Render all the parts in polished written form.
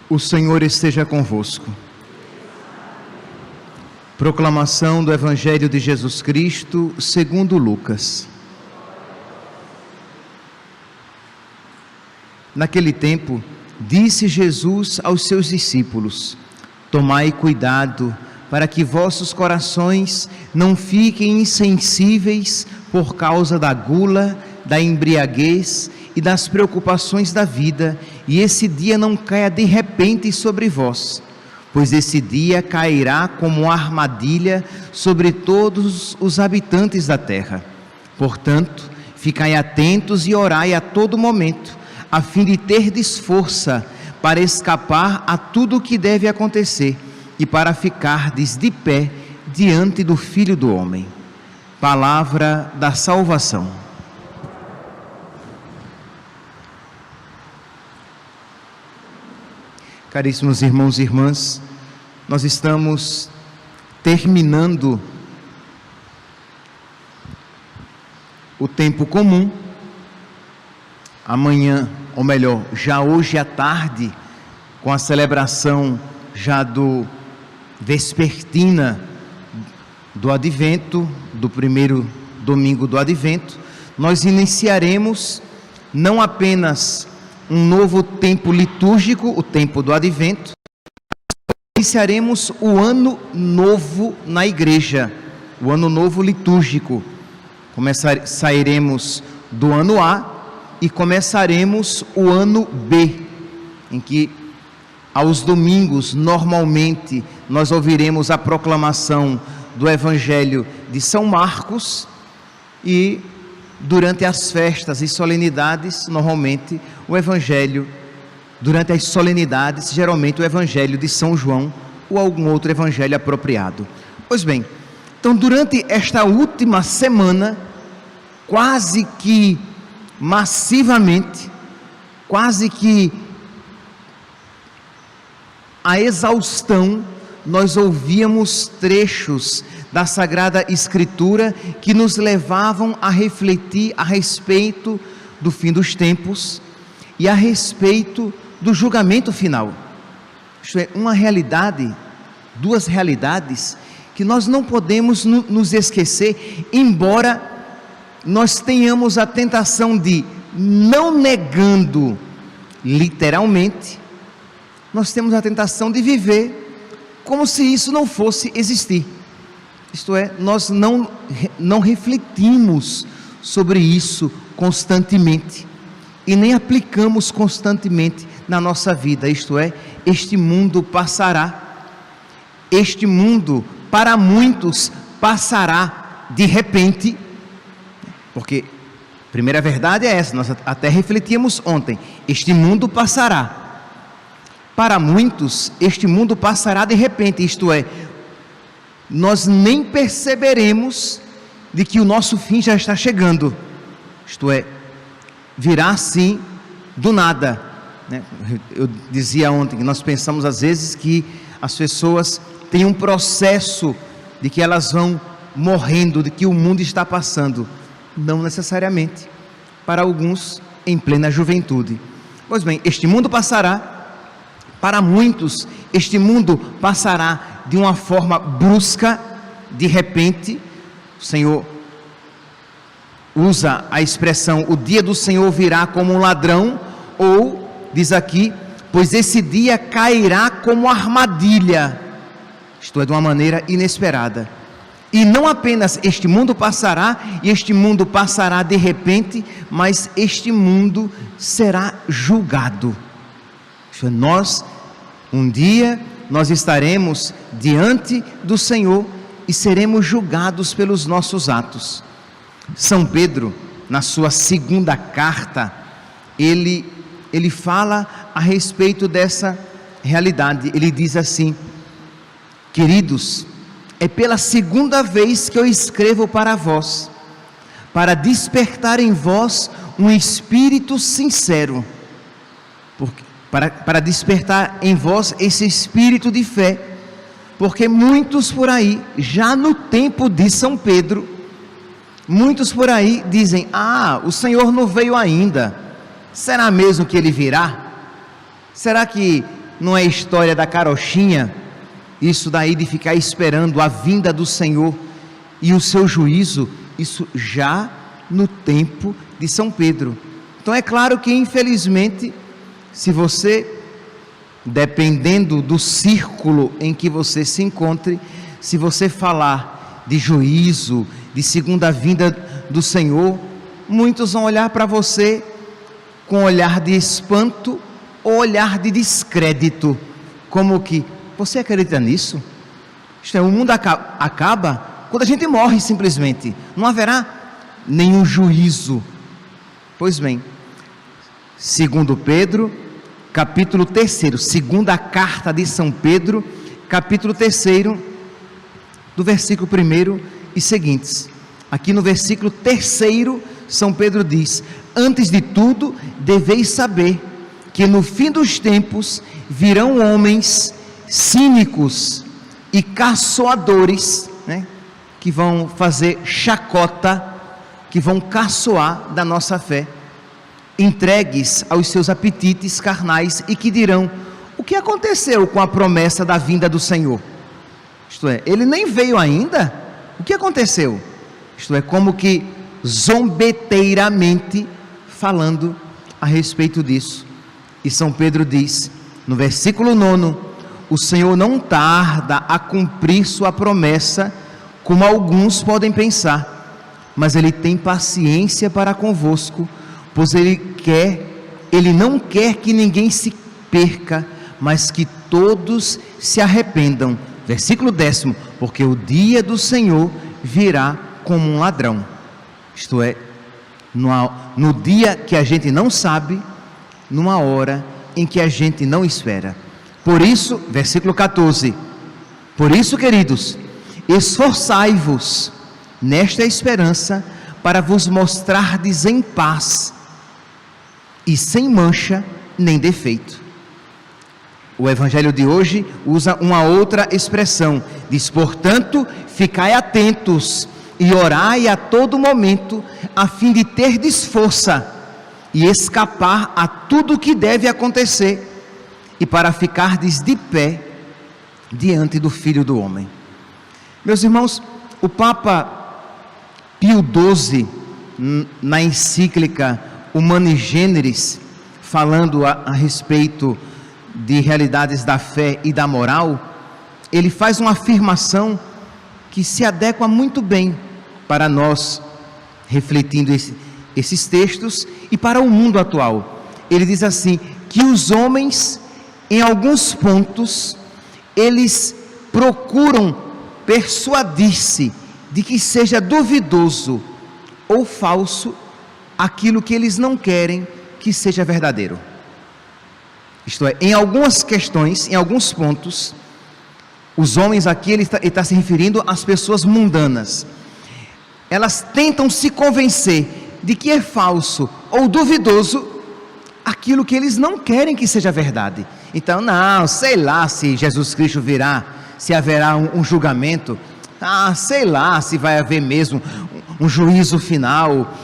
O Senhor esteja convosco. Proclamação do Evangelho de Jesus Cristo segundo Lucas. Naquele tempo, disse Jesus aos seus discípulos: tomai cuidado para que vossos corações não fiquem insensíveis por causa da gula, da embriaguez e das preocupações da vida, e esse dia não caia de repente sobre vós, pois esse dia cairá como uma armadilha sobre todos os habitantes da terra. Portanto, ficai atentos e orai a todo momento, a fim de terdes força para escapar a tudo o que deve acontecer e para ficardes de pé diante do Filho do Homem. Palavra da salvação. Caríssimos irmãos e irmãs, nós estamos terminando o tempo comum. Amanhã, ou melhor, já hoje à tarde, com a celebração já do vespertina do Advento, do primeiro domingo do Advento, nós iniciaremos não apenas um novo tempo litúrgico, o tempo do Advento, iniciaremos o ano novo na igreja, o ano novo litúrgico. Sairemos do ano A e começaremos o ano B, em que aos domingos, normalmente, nós ouviremos a proclamação do Evangelho de São Marcos e durante as festas e solenidades, normalmente, o Evangelho, durante as solenidades, geralmente o Evangelho de São João ou algum outro Evangelho apropriado. Pois bem, então durante esta última semana, quase que massivamente, quase que a exaustão, nós ouvíamos trechos da Sagrada Escritura que nos levavam a refletir a respeito do fim dos tempos e a respeito do julgamento final. Isto é, uma realidade, duas realidades que nós não podemos nos esquecer, embora nós tenhamos a tentação de, não negando literalmente, nós temos a tentação de viver como se isso não fosse existir. Isto é, nós não refletimos sobre isso constantemente e nem aplicamos constantemente na nossa vida. Isto é, este mundo passará. Este mundo, para muitos, passará de repente, porque a primeira verdade é essa, nós até refletíamos ontem, este mundo passará. Para muitos, este mundo passará de repente, isto é, nós nem perceberemos de que o nosso fim já está chegando, isto é, virá assim do nada, né? Eu dizia ontem que nós pensamos às vezes que as pessoas têm um processo de que elas vão morrendo, de que o mundo está passando. Não necessariamente, para alguns em plena juventude. Pois bem, este mundo passará. Para muitos, este mundo passará de uma forma brusca, de repente. O Senhor usa a expressão, o dia do Senhor virá como um ladrão, ou, diz aqui, pois esse dia cairá como armadilha, isto é, de uma maneira inesperada. E não apenas este mundo passará, e este mundo passará de repente, mas este mundo será julgado. Nós, um dia, nós estaremos diante do Senhor e seremos julgados pelos nossos atos. São Pedro, na sua segunda carta, ele fala a respeito dessa realidade. Ele diz assim: queridos, é pela segunda vez que eu escrevo para vós, para despertar em vós um espírito sincero, para despertar em vós esse espírito de fé, porque muitos por aí, já no tempo de São Pedro, muitos por aí dizem: o Senhor não veio ainda, será mesmo que Ele virá? Será que não é história da carochinha? Isso daí de ficar esperando a vinda do Senhor e o seu juízo, isso já no tempo de São Pedro. Então é claro que, infelizmente, se você, dependendo do círculo em que você se encontre, se você falar de juízo, de segunda vinda do Senhor, muitos vão olhar para você com olhar de espanto ou olhar de descrédito, como que, você acredita nisso? Isto é, o mundo acaba quando a gente morre simplesmente, não haverá nenhum juízo. Pois bem, segundo Pedro, capítulo 3, segunda carta de São Pedro, capítulo 3, do versículo 1 e seguintes. Aqui no versículo 3, São Pedro diz: antes de tudo, deveis saber que no fim dos tempos virão homens cínicos e caçoadores, né, que vão fazer chacota, que vão caçoar da nossa fé, entregues aos seus apetites carnais, e que dirão: o que aconteceu com a promessa da vinda do Senhor? Isto é, ele nem veio ainda, o que aconteceu? Isto é, como que zombeteiramente falando a respeito disso. E São Pedro diz, no versículo 9, o Senhor não tarda a cumprir sua promessa, como alguns podem pensar, mas Ele tem paciência para convosco, pois Ele não quer que ninguém se perca, mas que todos se arrependam. Versículo 10, porque o dia do Senhor virá como um ladrão. Isto é, no dia que a gente não sabe, numa hora em que a gente não espera. Por isso, versículo 14, por isso, queridos, esforçai-vos nesta esperança, para vos mostrardes em paz e sem mancha nem defeito. O evangelho de hoje usa uma outra expressão, diz: portanto, ficai atentos e orai a todo momento, a fim de terdes força e escapar a tudo o que deve acontecer, e para ficardes de pé diante do Filho do Homem. Meus irmãos, o Papa Pio XII, na encíclica Humani Generis, falando a respeito de realidades da fé e da moral, ele faz uma afirmação que se adequa muito bem para nós, refletindo esses textos, e para o mundo atual. Ele diz assim, que os homens, em alguns pontos, eles procuram persuadir-se de que seja duvidoso ou falso aquilo que eles não querem que seja verdadeiro. Isto é, em algumas questões, em alguns pontos, os homens aqui, ele está se referindo às pessoas mundanas, elas tentam se convencer de que é falso ou duvidoso aquilo que eles não querem que seja verdade. Então, não, sei lá se Jesus Cristo virá, se haverá um julgamento, sei lá se vai haver mesmo um juízo final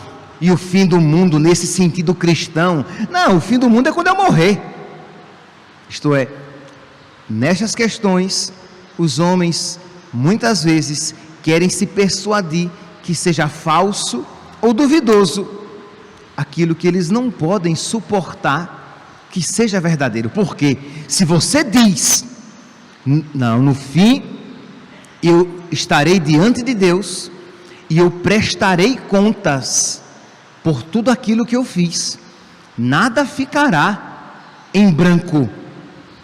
e o fim do mundo nesse sentido cristão. Não, o fim do mundo é quando eu morrer. Isto é, nestas questões, os homens muitas vezes querem se persuadir que seja falso ou duvidoso aquilo que eles não podem suportar que seja verdadeiro. Porque se você diz, não, no fim eu estarei diante de Deus e eu prestarei contas por tudo aquilo que eu fiz, nada ficará em branco,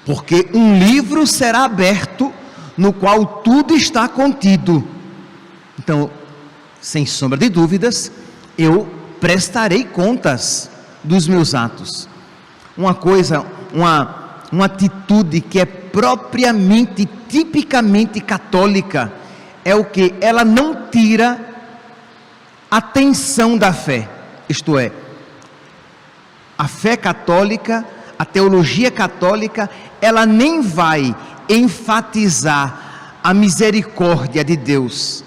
porque um livro será aberto no qual tudo está contido. Então, sem sombra de dúvidas, eu prestarei contas dos meus atos. Uma coisa, uma atitude que é propriamente, tipicamente católica, é o que? Ela não tira a tensão da fé. Isto é, a fé católica, a teologia católica, ela nem vai enfatizar a misericórdia de Deus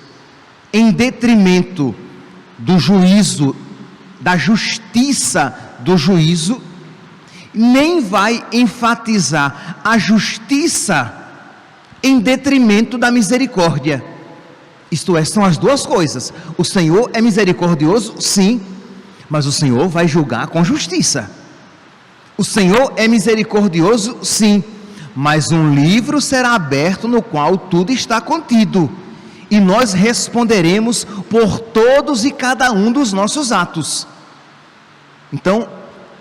em detrimento do juízo, da justiça do juízo, nem vai enfatizar a justiça em detrimento da misericórdia. Isto é, são as duas coisas. O Senhor é misericordioso, sim, mas o Senhor vai julgar com justiça. O Senhor é misericordioso, sim, mas um livro será aberto no qual tudo está contido, e nós responderemos por todos e cada um dos nossos atos. Então,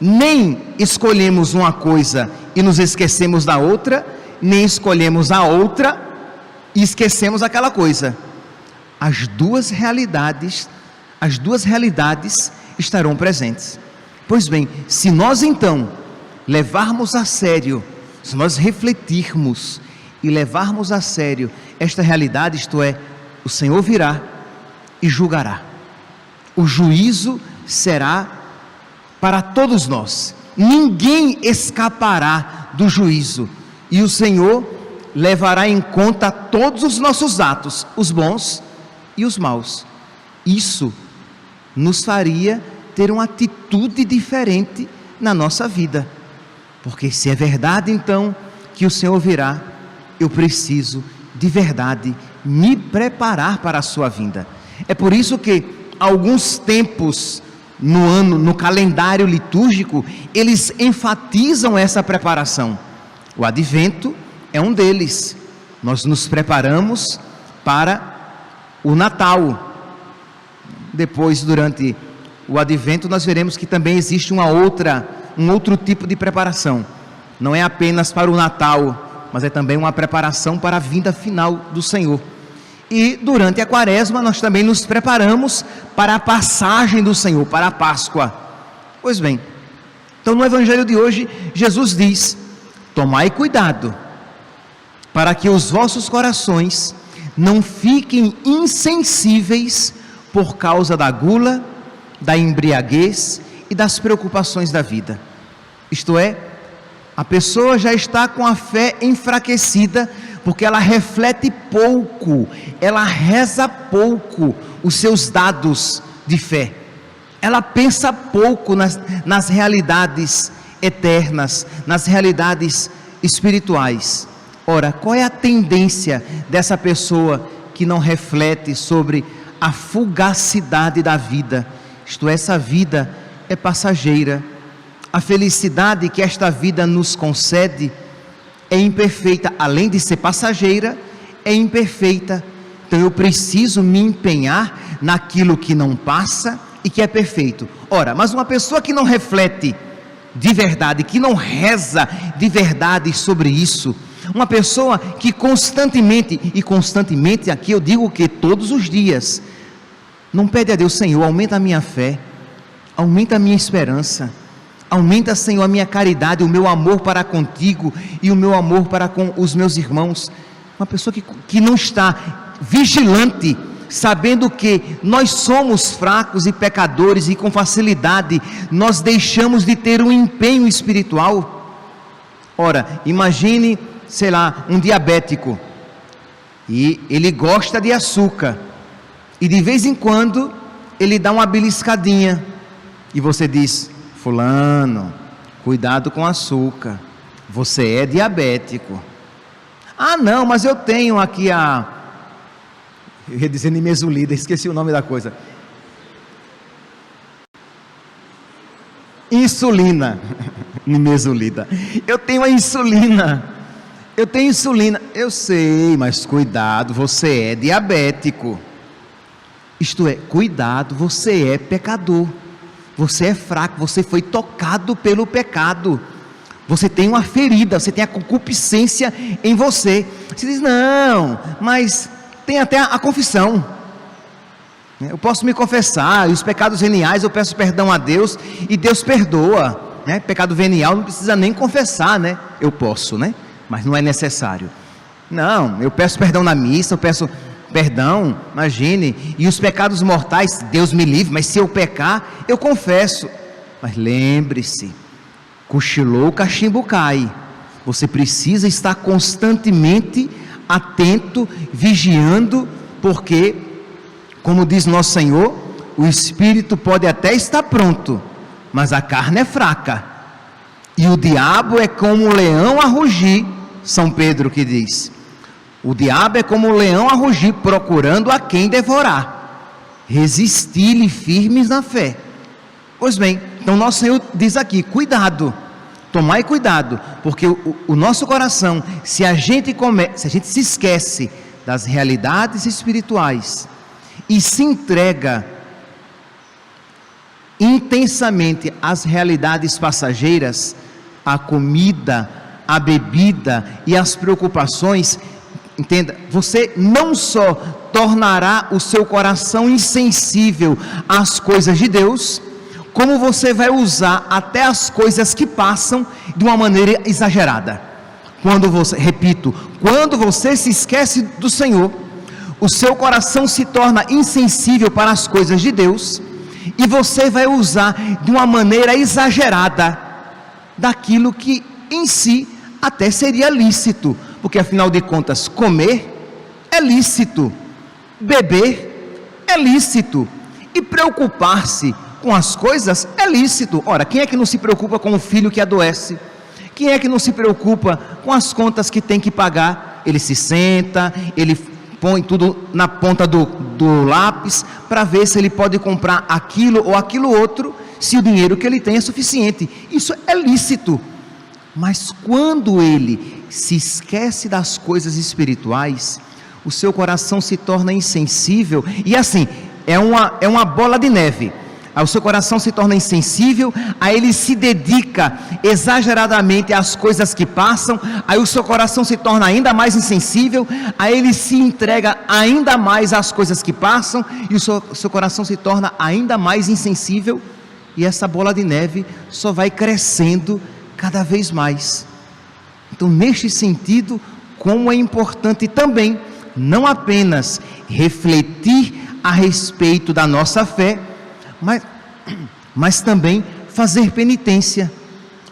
nem escolhemos uma coisa e nos esquecemos da outra, nem escolhemos a outra e esquecemos aquela coisa. As duas realidades estarão presentes. Pois bem, se nós então levarmos a sério, se nós refletirmos e levarmos a sério esta realidade, isto é, o Senhor virá e julgará. O juízo será para todos nós. Ninguém escapará do juízo. E o Senhor levará em conta todos os nossos atos, os bons e os maus. Isso nos faria ter uma atitude diferente na nossa vida. Porque se é verdade então que o Senhor virá, eu preciso de verdade me preparar para a sua vinda. É por isso que alguns tempos no ano, no calendário litúrgico, eles enfatizam essa preparação. O advento é um deles. Nós nos preparamos para o Natal. Depois, durante o advento, nós veremos que também existe um outro tipo de preparação. Não é apenas para o Natal, mas é também uma preparação para a vinda final do Senhor. E durante a quaresma nós também nos preparamos para a passagem do Senhor, para a Páscoa. Pois bem, então no Evangelho de hoje, Jesus diz: tomai cuidado, para que os vossos corações não fiquem insensíveis por causa da gula, da embriaguez e das preocupações da vida. Isto é, a pessoa já está com a fé enfraquecida, porque ela reflete pouco, ela reza pouco os seus dados de fé, ela pensa pouco nas realidades eternas, nas realidades espirituais. Ora, qual é a tendência dessa pessoa que não reflete sobre a fugacidade da vida? Isto é, essa vida é passageira. A felicidade que esta vida nos concede é imperfeita, além de ser passageira, é imperfeita. Então eu preciso me empenhar naquilo que não passa e que é perfeito. Ora, mas uma pessoa que não reflete de verdade, que não reza de verdade sobre isso, uma pessoa que constantemente aqui eu digo que todos os dias, não pede a Deus: Senhor, aumenta a minha fé, aumenta a minha esperança, aumenta, Senhor, a minha caridade, o meu amor para contigo e o meu amor para com os meus irmãos. Uma pessoa que não está vigilante, sabendo que nós somos fracos e pecadores e com facilidade nós deixamos de ter um empenho espiritual. Ora, imagine, sei lá, um diabético, e ele gosta de açúcar, e de vez em quando ele dá uma beliscadinha, e você diz: fulano, cuidado com açúcar, você é diabético. Ah não, mas eu tenho aqui eu ia dizer nimesulida, esqueci o nome da coisa, insulina. Nimesulida, eu tenho a insulina, eu sei, mas cuidado, você é diabético. Isto é, cuidado, você é pecador, você é fraco, você foi tocado pelo pecado, você tem uma ferida, você tem a concupiscência em você. Você diz: não, mas tem até a confissão, eu posso me confessar, e os pecados veniais eu peço perdão a Deus, e Deus perdoa, né? Pecado venial não precisa nem confessar, né? Eu posso, né? Mas não é necessário. Não, eu peço perdão na missa, eu peço perdão, imagine, e os pecados mortais, Deus me livre, mas se eu pecar, eu confesso. Mas lembre-se, cochilou, o cachimbo cai. Você precisa estar constantemente atento, vigiando, porque, como diz nosso Senhor, o espírito pode até estar pronto, mas a carne é fraca. E o diabo é como um leão a rugir, São Pedro que diz. O diabo é como um leão a rugir, procurando a quem devorar. Resisti-lhe firmes na fé. Pois bem, então nosso Senhor diz aqui, cuidado, tomai cuidado, porque o nosso coração, se a gente se esquece das realidades espirituais e se entrega intensamente às realidades passageiras, à comida, à bebida e às preocupações, entenda, você não só tornará o seu coração insensível às coisas de Deus, como você vai usar até as coisas que passam de uma maneira exagerada. Quando você se esquece do Senhor, o seu coração se torna insensível para as coisas de Deus, e você vai usar de uma maneira exagerada daquilo que em si até seria lícito, porque afinal de contas, comer é lícito, beber é lícito, e preocupar-se com as coisas é lícito. Ora, quem é que não se preocupa com o filho que adoece? Quem é que não se preocupa com as contas que tem que pagar? Ele se senta, ele põe tudo na ponta do lápis para ver se ele pode comprar aquilo ou aquilo outro, se o dinheiro que ele tem é suficiente. Isso é lícito. Mas quando ele se esquece das coisas espirituais, o seu coração se torna insensível, e assim, é uma bola de neve. Aí o seu coração se torna insensível, aí ele se dedica exageradamente às coisas que passam, aí o seu coração se torna ainda mais insensível, aí ele se entrega ainda mais às coisas que passam, e o seu coração se torna ainda mais insensível, e essa bola de neve só vai crescendo cada vez mais. Então, neste sentido, como é importante também, não apenas refletir a respeito da nossa fé, mas também fazer penitência,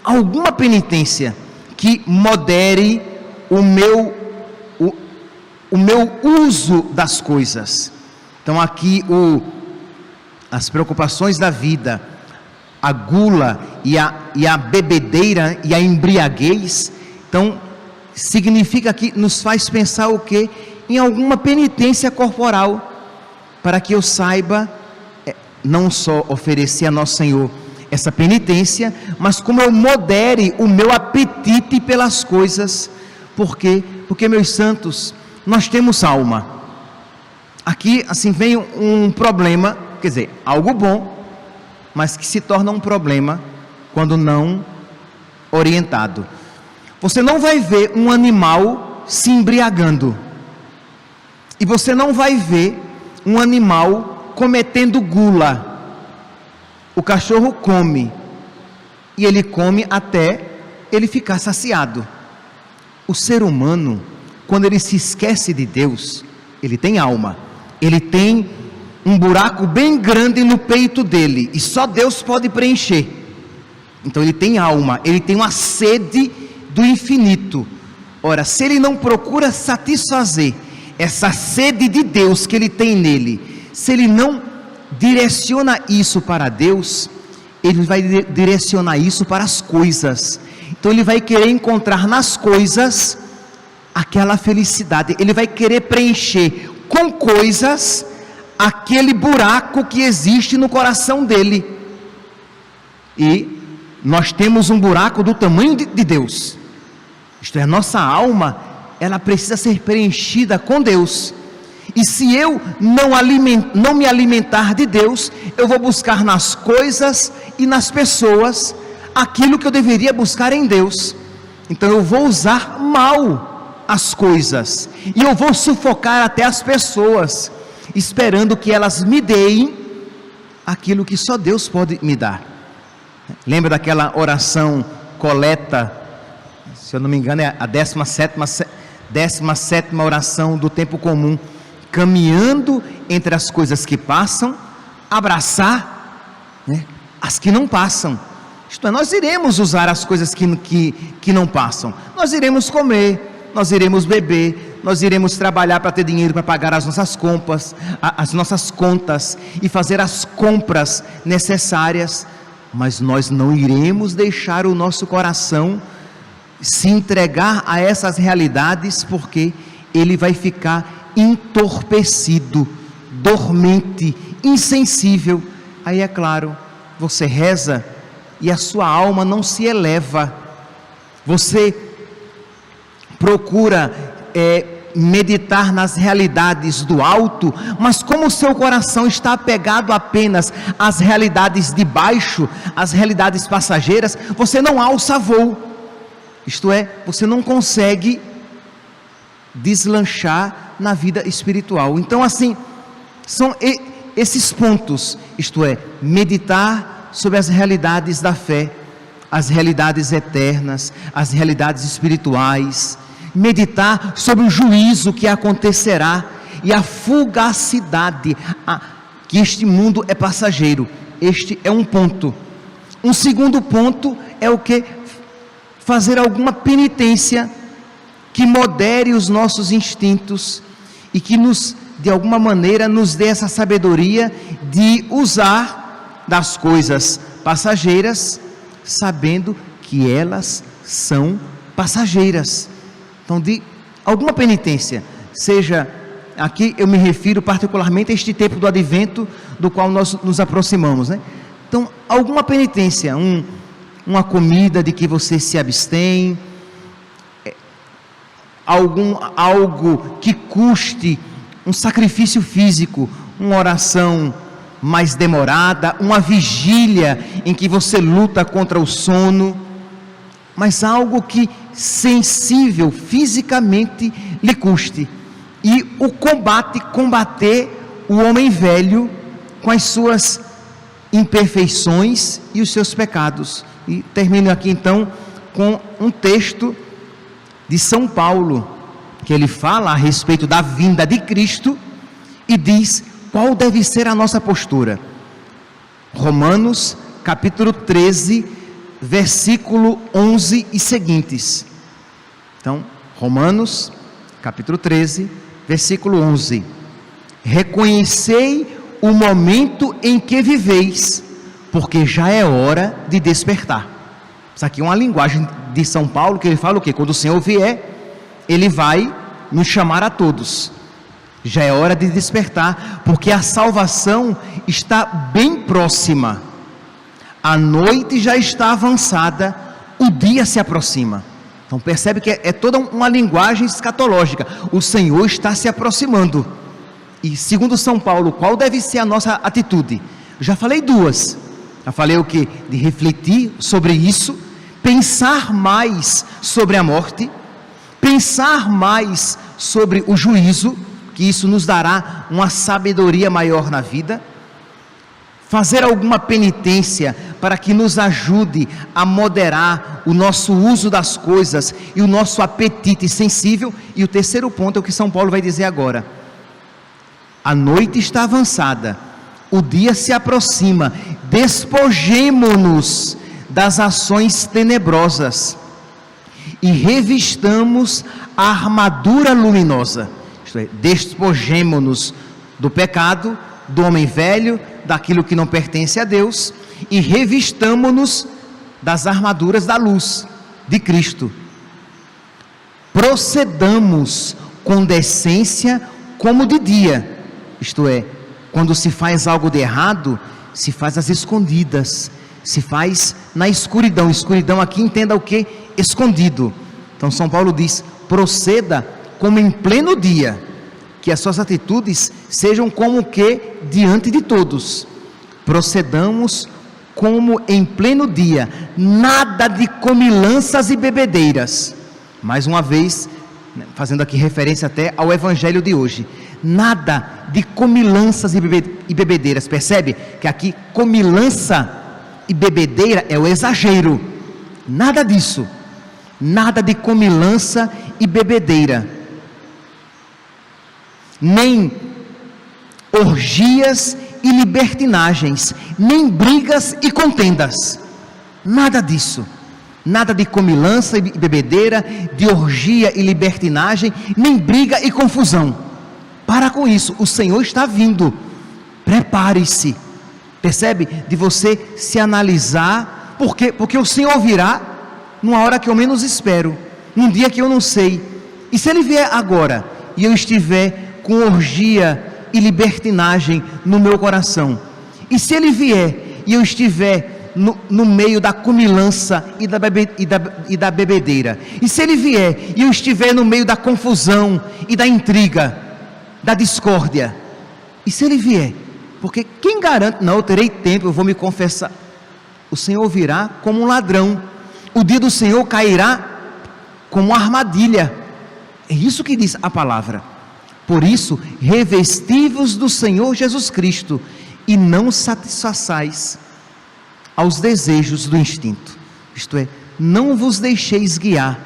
alguma penitência que modere o meu uso das coisas. Então aqui as preocupações da vida, a gula e a bebedeira e a embriaguez, então significa que nos faz pensar o quê? Em alguma penitência corporal, para que eu saiba não só oferecer a nosso Senhor essa penitência, mas como eu modere o meu apetite pelas coisas. Por quê? Porque, meus santos, nós temos alma. Aqui assim vem um problema, quer dizer, algo bom, mas que se torna um problema quando não orientado. Você não vai ver um animal se embriagando, e você não vai ver um animal cometendo gula. O cachorro come, e ele come até ele ficar saciado. O ser humano, quando ele se esquece de Deus, ele tem alma, ele tem um buraco bem grande no peito dele, e só Deus pode preencher. Então ele tem alma, ele tem uma sede do infinito. Ora, se ele não procura satisfazer essa sede de Deus que ele tem nele, se ele não direciona isso para Deus, ele vai direcionar isso para as coisas. Então ele vai querer encontrar nas coisas aquela felicidade, ele vai querer preencher com coisas aquele buraco que existe no coração dele. E nós temos um buraco do tamanho de Deus, isto é, a nossa alma, ela precisa ser preenchida com Deus. E se eu não me alimentar de Deus, eu vou buscar nas coisas e nas pessoas aquilo que eu deveria buscar em Deus. Então eu vou usar mal as coisas, e eu vou sufocar até as pessoas, esperando que elas me deem aquilo que só Deus pode me dar. Lembra daquela oração coleta, se eu não me engano é a 17ª oração do tempo comum: caminhando entre as coisas que passam, abraçar, né, as que não passam. Isto é, nós iremos usar as coisas que não passam, nós iremos comer, nós iremos beber, nós iremos trabalhar para ter dinheiro para pagar as nossas contas e fazer as compras necessárias, mas nós não iremos deixar o nosso coração se entregar a essas realidades, porque ele vai ficar entorpecido, dormente, insensível. Aí é claro, você reza e a sua alma não se eleva, você procura meditar nas realidades do alto, mas como o seu coração está apegado apenas às realidades de baixo, às realidades passageiras, você não alça voo, isto é, você não consegue deslanchar na vida espiritual. Então assim, são esses pontos, isto é, meditar sobre as realidades da fé, as realidades eternas, as realidades espirituais, meditar sobre o juízo que acontecerá e a fugacidade, que este mundo é passageiro. Este é um ponto. Um segundo ponto é o que? Fazer alguma penitência que modere os nossos instintos e que de alguma maneira nos dê essa sabedoria de usar das coisas passageiras, sabendo que elas são passageiras. Então, de alguma penitência, seja, aqui eu me refiro particularmente a este tempo do advento, do qual nós nos aproximamos, né? Então, alguma penitência, uma comida de que você se abstém, algo que custe um sacrifício físico, uma oração mais demorada, uma vigília em que você luta contra o sono, mas algo que sensível fisicamente lhe custe. E o combater o homem velho com as suas imperfeições e os seus pecados. E termino aqui então com um texto de São Paulo, que ele fala a respeito da vinda de Cristo e diz qual deve ser a nossa postura. Romanos capítulo 13, versículo 11 e seguintes. Então, Romanos capítulo 13, versículo 11. Reconhecei o momento em que viveis, porque já é hora de despertar. Isso aqui é uma linguagem de São Paulo, que ele fala o quê? Quando o Senhor vier, ele vai nos chamar a todos. Já é hora de despertar, porque a salvação está bem próxima. A noite já está avançada, o dia se aproxima. Então percebe que é toda uma linguagem escatológica. O Senhor está se aproximando. E segundo São Paulo, qual deve ser a nossa atitude? Eu já falei duas. Já falei o quê? De refletir sobre isso, pensar mais sobre a morte, pensar mais sobre o juízo, que isso nos dará uma sabedoria maior na vida, fazer alguma penitência para que nos ajude a moderar o nosso uso das coisas e o nosso apetite sensível. E o terceiro ponto é o que São Paulo vai dizer agora: a noite está avançada, o dia se aproxima, despojemo-nos das ações tenebrosas e revistamos a armadura luminosa. Isto é, despojemo-nos do pecado, do homem velho, daquilo que não pertence a Deus, e revistamo-nos das armaduras da luz de Cristo. Procedamos com decência como de dia, isto é, quando se faz algo de errado, se faz às escondidas, se faz na escuridão. Escuridão aqui entenda o que? Escondido. Então São Paulo diz: proceda como em pleno dia, que as suas atitudes sejam como o que? Diante de todos. Procedamos como em pleno dia, nada de comilanças e bebedeiras. Mais uma vez, fazendo aqui referência até ao evangelho de hoje, nada de comilanças e bebedeiras. Percebe que aqui comilança e bebedeira é o exagero. Nada disso, nada de comilança e bebedeira, nem orgias e libertinagens, nem brigas e contendas, nada disso, nada de comilança e bebedeira, de orgia e libertinagem, nem briga e confusão. Para com isso, o Senhor está vindo, prepare-se, Percebe? De você se analisar, porque o Senhor virá numa hora que eu menos espero, num dia que eu não sei. E se Ele vier agora e eu estiver com orgia e libertinagem no meu coração, e se Ele vier e eu estiver no meio da comilança e da bebedeira, e se Ele vier e eu estiver no meio da confusão e da intriga, da discórdia, e se Ele vier, porque quem garante, não, eu terei tempo, eu vou me confessar. O Senhor virá como um ladrão, o dia do Senhor cairá como uma armadilha. É isso que diz a palavra. Por isso, revesti-vos do Senhor Jesus Cristo e não satisfaçais aos desejos do instinto. Isto é, não vos deixeis guiar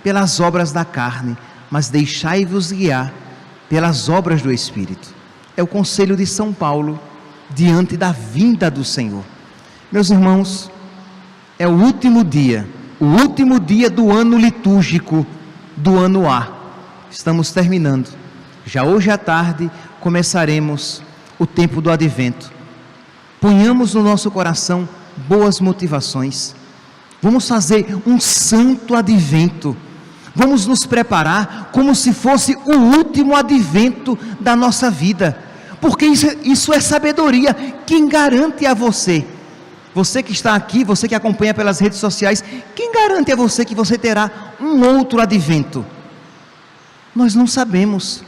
pelas obras da carne, mas deixai-vos guiar pelas obras do Espírito. É o conselho de São Paulo diante da vinda do Senhor. Meus irmãos, é o último dia do ano litúrgico do ano A. Estamos terminando. Já hoje à tarde começaremos o tempo do advento. Ponhamos no nosso coração boas motivações. Vamos fazer um santo advento. Vamos nos preparar como se fosse o último advento da nossa vida, porque isso é sabedoria. Quem garante a você? Você que está aqui, você que acompanha pelas redes sociais, quem garante a você que você terá um outro advento? Nós não sabemos.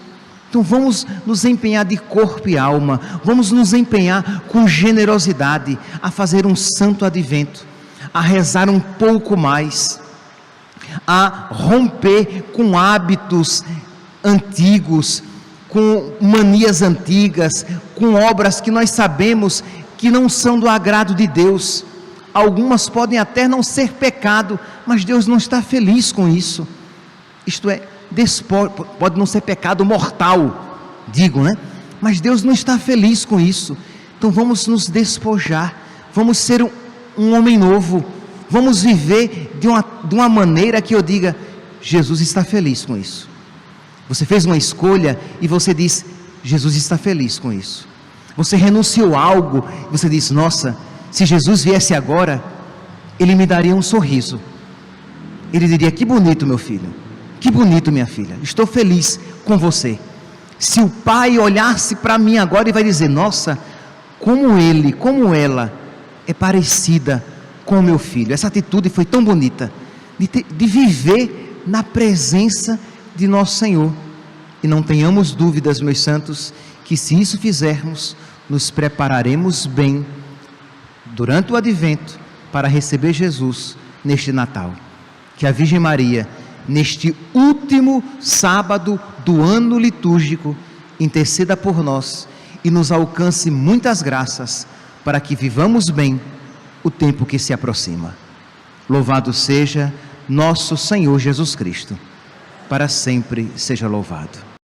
Então vamos nos empenhar de corpo e alma, vamos nos empenhar com generosidade a fazer um santo advento, a rezar um pouco mais, a romper com hábitos antigos, com manias antigas, com obras que nós sabemos que não são do agrado de Deus. Algumas podem até não ser pecado, mas Deus não está feliz com isso. Isto é, pode não ser pecado mortal, digo, né? Mas Deus não está feliz com isso. Então vamos nos despojar, vamos ser um homem novo, vamos viver de uma maneira que eu diga: Jesus está feliz com isso. Você fez uma escolha e você diz: Jesus está feliz com isso. Você renunciou a algo e você diz: nossa, se Jesus viesse agora, Ele me daria um sorriso. Ele diria: que bonito, meu filho, que bonito, minha filha, estou feliz com você. Se o pai olhasse para mim agora e vai dizer: nossa, como ele, como ela é parecida com o meu filho. Essa atitude foi tão bonita, de viver na presença de nosso Senhor. E não tenhamos dúvidas, meus santos, que se isso fizermos, nos prepararemos bem durante o advento para receber Jesus neste Natal. Que a Virgem Maria, neste último sábado do ano litúrgico, interceda por nós e nos alcance muitas graças para que vivamos bem o tempo que se aproxima. Louvado seja nosso Senhor Jesus Cristo, para sempre seja louvado.